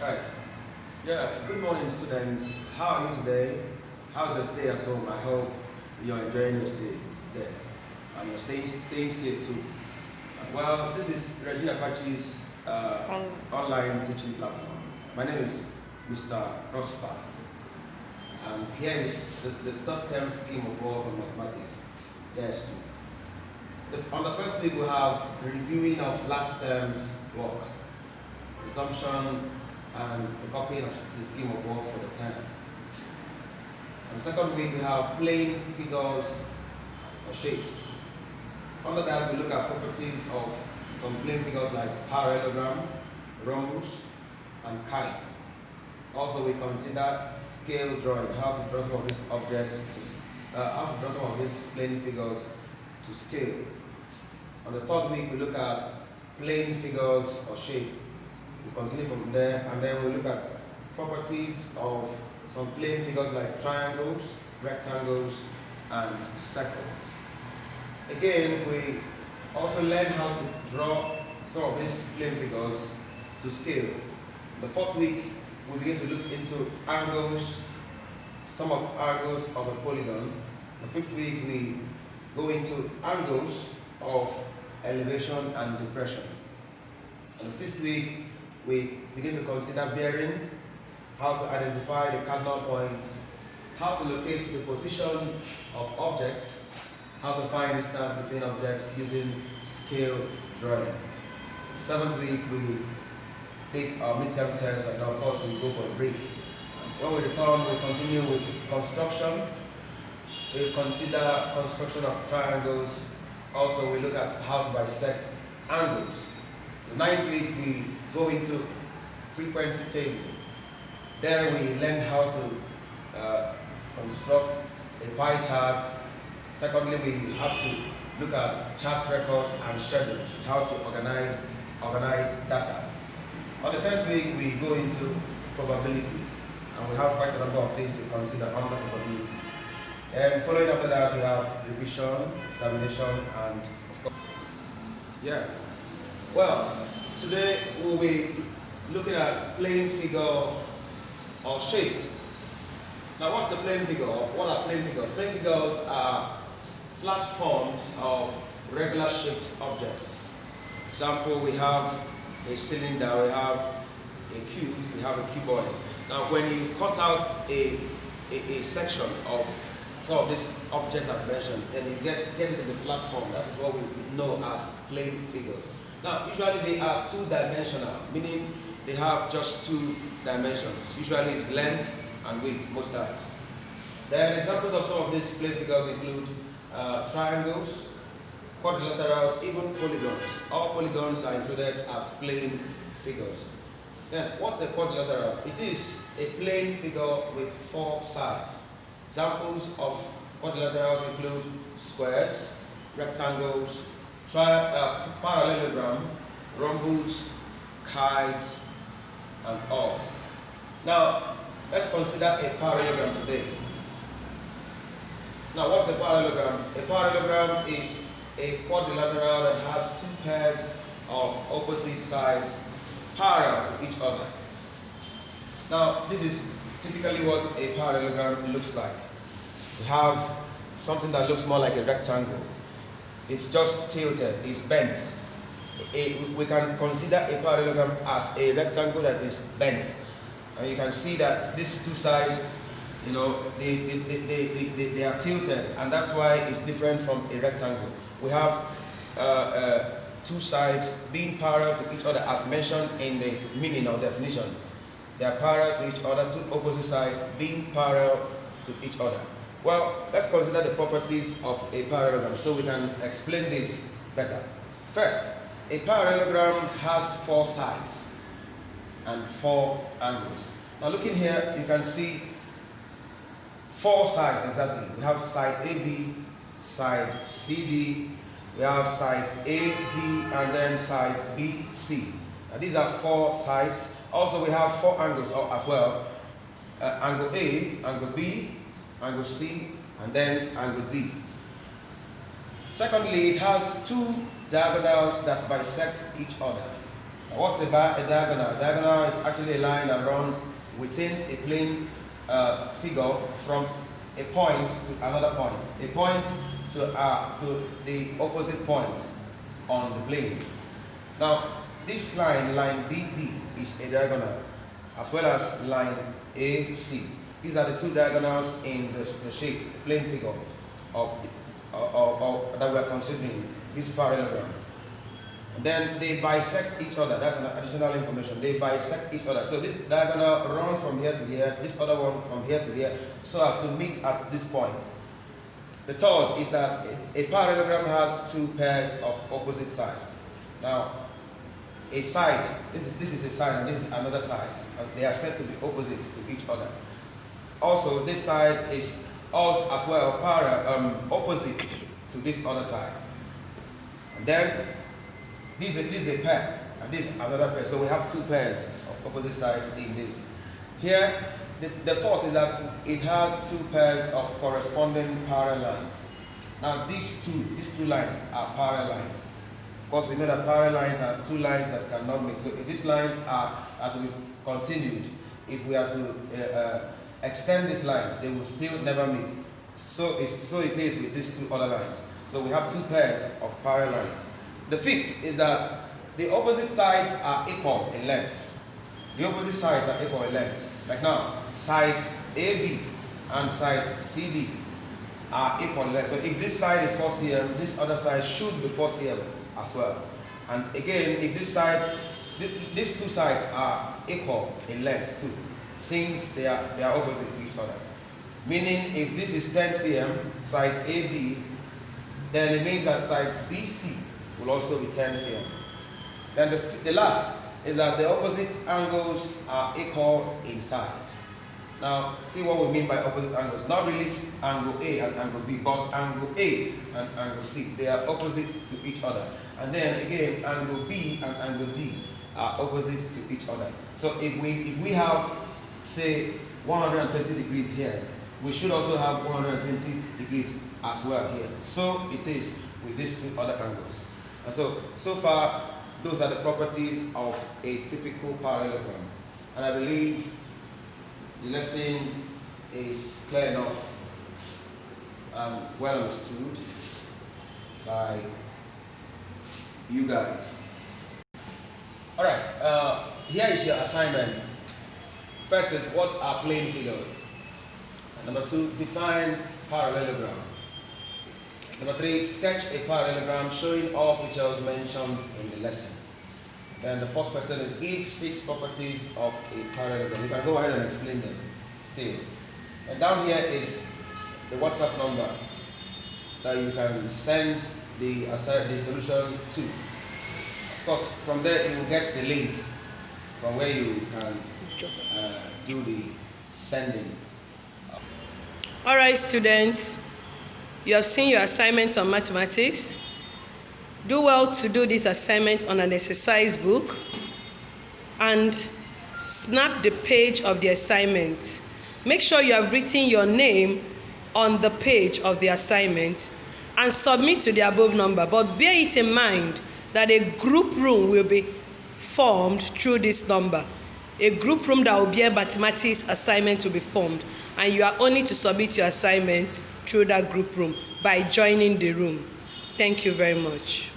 Right. Yeah, good morning, students. How are you today? How's your stay at home? I hope you're enjoying your stay there and you're staying safe too. Well, this is Regina Pacis online teaching platform. My name is Mr. Prosper, and here is the third term scheme of work on mathematics, JS2. On the first week, we have reviewing of last term's work, resumption, and the copying of the scheme of work for the term. On the second week, we have plane figures or shapes. Under that, we look at properties of some plane figures like parallelogram, rhombus, and kite. Also, we consider scale drawing, how to draw some of these objects how to draw some of these plane figures to scale. On the third week, we look at plane figures or shape. We continue from there, and then we look at properties of some plane figures like triangles, rectangles, and circles. Again, we also learn how to draw some of these plane figures to scale. The fourth week, we begin to look into angles, some of angles of a polygon. The fifth week, we go into angles of elevation and depression. And the sixth week, we begin to consider bearing, how to identify the cardinal points, how to locate the position of objects, how to find distance between objects using scale drawing. The seventh week, we take our midterm test, and of course we go for a break. When we return, we continue with construction. We consider construction of triangles. Also, we look at how to bisect angles. The ninth week, we go into frequency table. There we learn how to construct a pie chart. Secondly, we have to look at chart records and schedules, how to organize data. On the 10th week, we go into probability, and we have quite a number of things to consider under probability. And following after that, we have revision, examination, and of course, yeah. Well, today we'll be looking at plane figure or shape. Now, what's a plane figure? What are plane figures? Plane figures are flat forms of regular shaped objects. Example, we have a cylinder, we have a cube, we have a cuboid. Now, when you cut out a section of some of these objects I've mentioned, then you get it in the flat form. That is what we know as plane figures. Now, usually they are two-dimensional, meaning they have just two dimensions. Usually it's length and width most times. Then examples of some of these plane figures include triangles, quadrilaterals, even polygons. All polygons are included as plane figures. Then, what's a quadrilateral? It is a plane figure with four sides. Examples of quadrilaterals include squares, rectangles, parallelogram, rhombus, kite, and all. Now, let's consider a parallelogram today. Now, what's a parallelogram? A parallelogram is a quadrilateral that has two pairs of opposite sides parallel to each other. Now, this is typically what a parallelogram looks like. We have something that looks more like a rectangle. It's just tilted, it's bent. We can consider a parallelogram as a rectangle that is bent. And you can see that these two sides, you know, they are tilted, and that's why it's different from a rectangle. We have two sides being parallel to each other as mentioned in the meaning or definition. They are parallel to each other, two opposite sides being parallel to each other. Well, let's consider the properties of a parallelogram so we can explain this better. First, a parallelogram has four sides and four angles. Now looking here, you can see four sides exactly. We have side AB, side CD, we have side AD, and then side BC. Now these are four sides. Also, we have four angles as well. Angle A, angle B, angle C, and then angle D. Secondly, it has two diagonals that bisect each other. Now, what's a diagonal? A diagonal is actually a line that runs within a plane figure from a point to another point. A point to the opposite point on the plane. Now, this line BD, is a diagonal, as well as line AC. These are the two diagonals in the shape, the plane figure of that we are considering, this parallelogram. And then they bisect each other. That's an additional information. They bisect each other. So this diagonal runs from here to here, this other one from here to here, so as to meet at this point. The third is that a parallelogram has two pairs of opposite sides. Now, a side, this is a side and this is another side. They are said to be opposite to each other. Also, this side is also as well opposite to this other side. And then this is a pair and this is another pair. So we have two pairs of opposite sides in this. Here, the fourth is that it has two pairs of corresponding parallel lines. Now these two lines are parallel lines. Of course, we know that parallel lines are two lines that cannot meet. So if these lines are to be continued, if we are to extend these lines, they will still never meet. So it is with these two other lines. So we have two pairs of parallel lines. The fifth is that the opposite sides are equal in length. The opposite sides are equal in length. Like now, side AB and side CD are equal in length. So if this side is 4 cm, this other side should be 4 cm as well. And again, if this side, these two sides are equal in length too, since they are opposite to each other. Meaning, if this is 10 cm, side AD, then it means that side BC will also be 10 cm. Then the last is that the opposite angles are equal in size. Now, see what we mean by opposite angles. Not really angle A and angle B, but angle A and angle C. They are opposite to each other. And then again, angle B and angle D are opposite to each other. So if we have, say, 120 degrees here, we should also have 120 degrees as well here. So it is with these two other angles. And so far, those are the properties of a typical parallelogram. And I believe the lesson is clear enough and well understood by you guys. Alright, here is your assignment. First is, what are plane figures? And number 2, define parallelogram. Number 3, sketch a parallelogram showing all features mentioned in the lesson. Then the fourth question is, give 6 properties of a parallelogram. You can go ahead and explain them still. And down here is the WhatsApp number that you can send the solution to. Of course, from there you will get the link from where you can do the sending. Alright, students, you have seen your assignment on mathematics. Do well to do this assignment on an exercise book and snap the page of the assignment. Make sure you have written your name on the page of the assignment and submit to the above number. But bear it in mind that a group room will be formed through this number. A group room that will be a mathematics assignment will be formed, and you are only to submit your assignments through that group room by joining the room. Thank you very much.